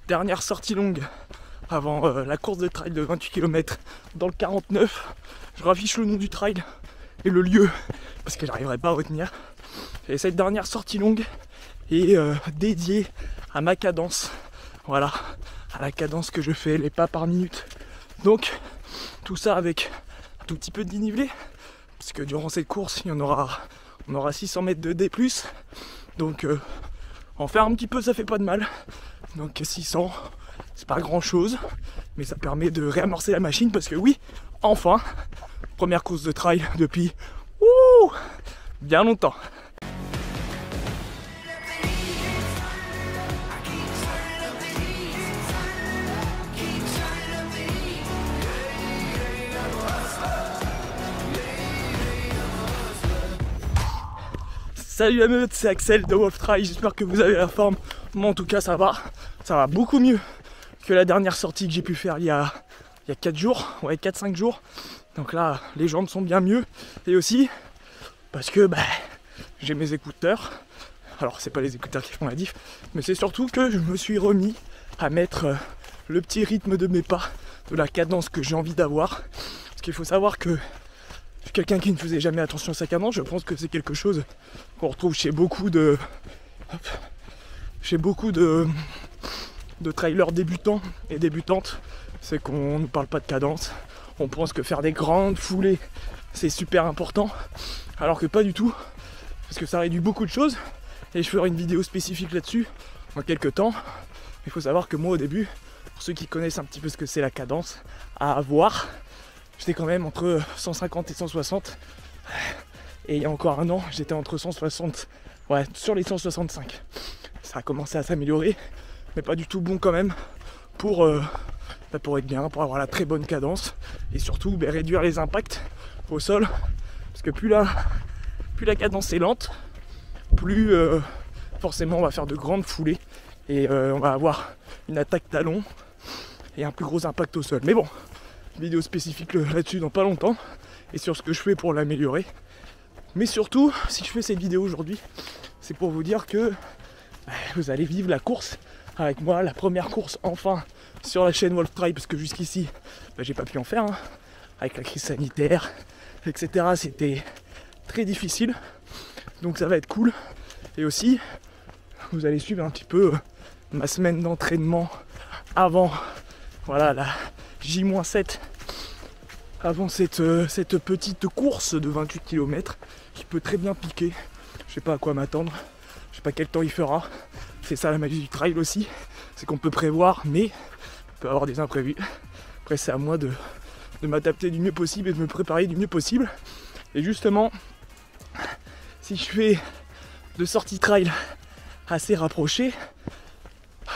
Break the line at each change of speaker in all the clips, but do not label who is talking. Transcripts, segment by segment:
Dernière sortie longue avant la course de trail de 28 km dans le 49. Je raffiche le nom du trail et le lieu parce que j'arriverai pas à retenir. Et cette dernière sortie longue est dédiée à ma cadence. Voilà, à la cadence que je fais, les pas par minute. Donc tout ça avec un tout petit peu de dénivelé, parce que durant cette course, on aura 600 mètres de D+. Donc en faire un petit peu, ça fait pas de mal. Donc 600, c'est pas grand chose, mais ça permet de réamorcer la machine parce que oui, enfin, première course de trail depuis bien longtemps. Salut la meute, c'est Axel de Wolf Trail, j'espère que vous avez la forme. Moi en tout cas ça va beaucoup mieux que la dernière sortie que j'ai pu faire il y a 4 jours, ouais 4-5 jours. Donc là les jambes sont bien mieux et aussi parce que j'ai mes écouteurs. Alors c'est pas les écouteurs qui font la diff, mais c'est surtout que je me suis remis à mettre le petit rythme de mes pas, de la cadence que j'ai envie d'avoir. Parce qu'il faut savoir que je suis quelqu'un qui ne faisait jamais attention à sa cadence. Je pense que c'est quelque chose qu'on retrouve chez beaucoup de trailers débutants et débutantes. C'est qu'on ne parle pas de cadence. On pense que faire des grandes foulées c'est super important, alors que pas du tout, parce que ça réduit beaucoup de choses. Et je ferai une vidéo spécifique là-dessus dans quelques temps. Il faut savoir que moi au début, pour ceux qui connaissent un petit peu ce que c'est la cadence à avoir, j'étais quand même entre 150 et 160. Et il y a encore un an, j'étais entre 160, ouais, sur les 165. Ça a commencé à s'améliorer, mais pas du tout bon quand même pour être bien, pour avoir la très bonne cadence. Et surtout réduire les impacts au sol. Parce que plus la cadence est lente, plus forcément on va faire de grandes foulées. Et on va avoir une attaque talon et un plus gros impact au sol. Mais bon, vidéo spécifique là-dessus dans pas longtemps et sur ce que je fais pour l'améliorer. Mais surtout, si je fais cette vidéo aujourd'hui, c'est pour vous dire que vous allez vivre la course avec moi, la première course enfin sur la chaîne Wolf Trail, parce que jusqu'ici j'ai pas pu en faire avec la crise sanitaire, etc. C'était très difficile, donc ça va être cool. Et aussi vous allez suivre un petit peu ma semaine d'entraînement avant, voilà, la J-7, avant cette petite course de 28 km qui peut très bien piquer. Je sais pas à quoi m'attendre, je sais pas quel temps il fera. C'est ça la magie du trail aussi, c'est qu'on peut prévoir, mais on peut avoir des imprévus. Après c'est à moi de m'adapter du mieux possible et de me préparer du mieux possible. Et justement, si je fais de sorties trail assez rapprochées,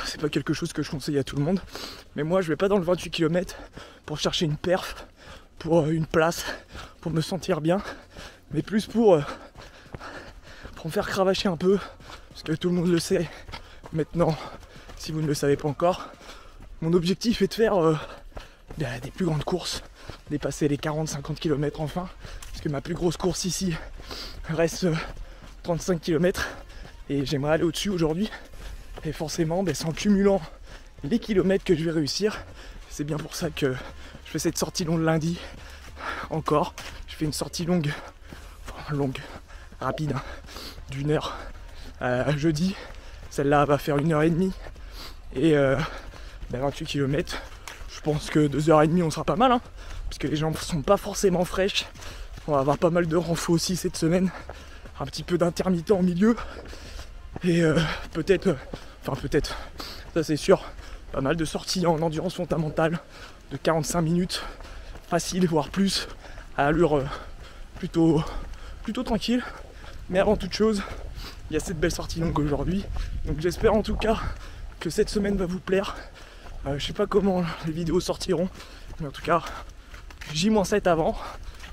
c'est pas quelque chose que je conseille à tout le monde, mais moi je vais pas dans le 28 km pour chercher une perf, pour une place, pour me sentir bien, mais plus pour me faire cravacher un peu, parce que tout le monde le sait maintenant, si vous ne le savez pas encore. Mon objectif est de faire des plus grandes courses, dépasser les 40-50 km enfin, parce que ma plus grosse course ici reste 35 km et j'aimerais aller au-dessus aujourd'hui. Et forcément, c'est en cumulant les kilomètres que je vais réussir. C'est bien pour ça que je fais cette sortie longue lundi. Encore, je fais une sortie longue, rapide, d'1 heure jeudi. Celle-là va faire 1h30. Et 28 km, je pense que 2h30 on sera pas mal, parce que les jambes sont pas forcément fraîches. On va avoir pas mal de renfo aussi cette semaine. Un petit peu d'intermittent au milieu. Et peut-être, ça c'est sûr, pas mal de sorties en endurance fondamentale de 45 minutes, facile voire plus, à allure plutôt tranquille. Mais avant toute chose, il y a cette belle sortie longue aujourd'hui, donc j'espère en tout cas que cette semaine va vous plaire. Je sais pas comment les vidéos sortiront, mais en tout cas J-7 avant,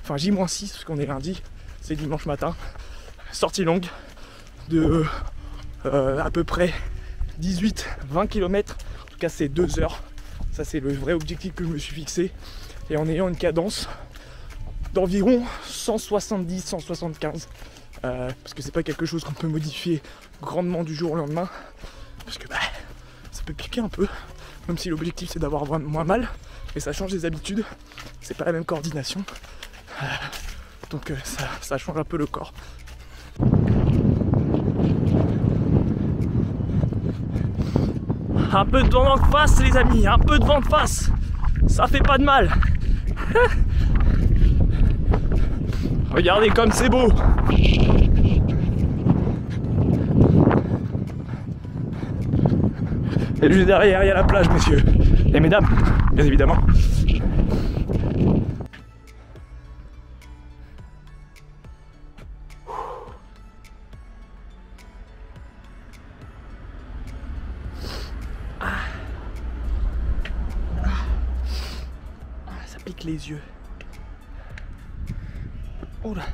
enfin J-6 parce qu'on est lundi, c'est dimanche matin, sortie longue de à peu près 18-20 km, en tout cas c'est 2 heures, ça c'est le vrai objectif que je me suis fixé, et en ayant une cadence d'environ 170-175, parce que c'est pas quelque chose qu'on peut modifier grandement du jour au lendemain, parce que ça peut piquer un peu, même si l'objectif c'est d'avoir moins mal, mais ça change les habitudes, c'est pas la même coordination, donc ça change un peu le corps. Un peu de vent en face les amis, un peu de vent de face, ça fait pas de mal. Regardez comme c'est beau. Et juste derrière, il y a la plage, messieurs et mesdames, bien évidemment. Ça pique les yeux. Oula.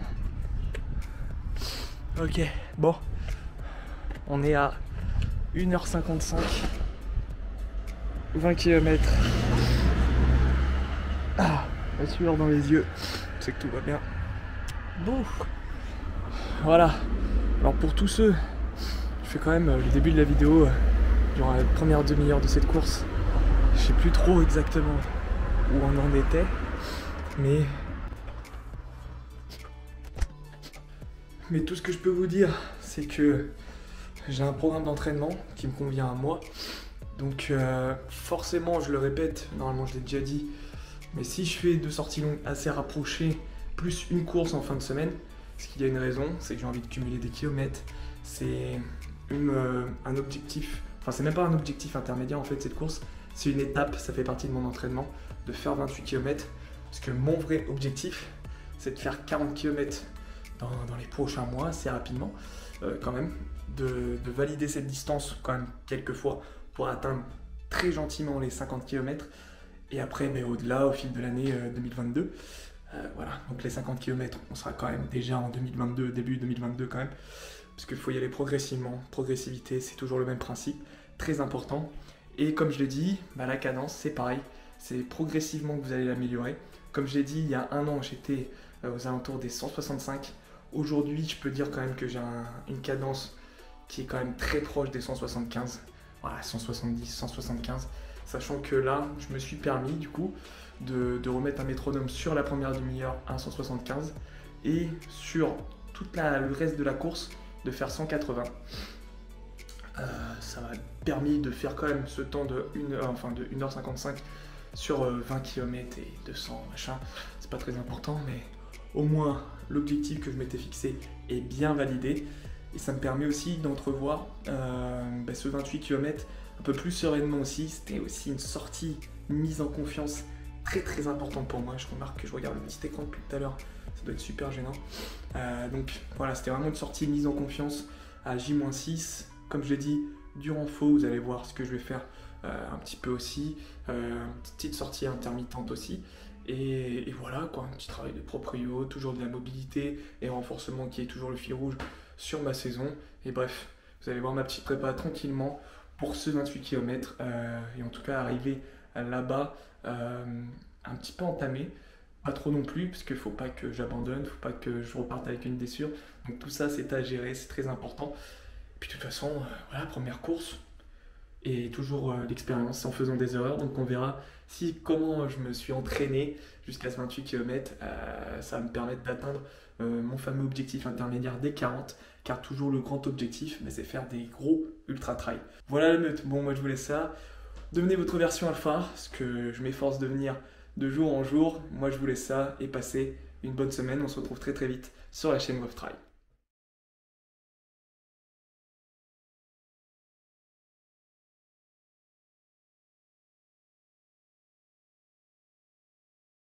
Ok, bon. On est à 1h55. 20 km. Ah, la sueur dans les yeux. C'est que tout va bien. Bon. Voilà. Alors pour tous ceux, je fais quand même le début de la vidéo durant la première demi-heure de cette course. Je sais plus trop exactement où on en était, mais tout ce que je peux vous dire, c'est que j'ai un programme d'entraînement qui me convient à moi. Donc forcément, je le répète, normalement je l'ai déjà dit, mais si je fais 2 sorties longues assez rapprochées, plus une course en fin de semaine, parce qu'il y a une raison, c'est que j'ai envie de cumuler des kilomètres, c'est un objectif, enfin c'est même pas un objectif intermédiaire en fait cette course, c'est une étape, ça fait partie de mon entraînement, de faire 28 km, parce que mon vrai objectif, c'est de faire 40 km dans les prochains mois, assez rapidement, quand même, de valider cette distance quand même quelques fois, pour atteindre très gentiment les 50 km et après au-delà au fil de l'année 2022. Voilà, donc les 50 km on sera quand même déjà en 2022, début 2022 quand même, parce qu'il faut y aller progressivement, progressivité c'est toujours le même principe, très important. Et comme je l'ai dit, la cadence c'est pareil, c'est progressivement que vous allez l'améliorer. Comme je l'ai dit, il y a un an j'étais aux alentours des 165, aujourd'hui je peux dire quand même que j'ai une cadence qui est quand même très proche des 175. Voilà, 170, 175, sachant que là, je me suis permis du coup de remettre un métronome sur la première demi-heure à 175 et sur tout le reste de la course de faire 180. Ça m'a permis de faire quand même ce temps de 1h55 sur 20 km et 200 machin. C'est pas très important, mais au moins l'objectif que je m'étais fixé est bien validé. Et ça me permet aussi d'entrevoir ce 28 km un peu plus sereinement aussi. C'était aussi une sortie, une mise en confiance très très importante pour moi. Je remarque que je regarde le petit écran depuis tout à l'heure, ça doit être super gênant. Donc voilà, c'était vraiment une sortie mise en confiance à J-6. Comme je l'ai dit, du renfort, vous allez voir ce que je vais faire un petit peu aussi. Petite sortie intermittente aussi. Et voilà quoi, un petit travail de proprio, toujours de la mobilité et renforcement qui est toujours le fil rouge sur ma saison. Et bref, vous allez voir ma petite prépa tranquillement pour ce 28 km et en tout cas arriver là-bas un petit peu entamé, pas trop non plus parce qu'il ne faut pas que j'abandonne, faut pas que je reparte avec une blessure, donc tout ça c'est à gérer, c'est très important. Et puis de toute façon, voilà, première course et toujours l'expérience en faisant des erreurs, donc on verra si comment je me suis entraîné jusqu'à ce 28 km, ça va me permettre d'atteindre mon fameux objectif intermédiaire des 40, car toujours le grand objectif, c'est faire des gros ultra trail. Voilà la meute, bon moi je vous laisse ça, devenez votre version alpha, ce que je m'efforce de devenir de jour en jour, moi je vous laisse ça et passez une bonne semaine, on se retrouve très très vite sur la chaîne Wave Trail.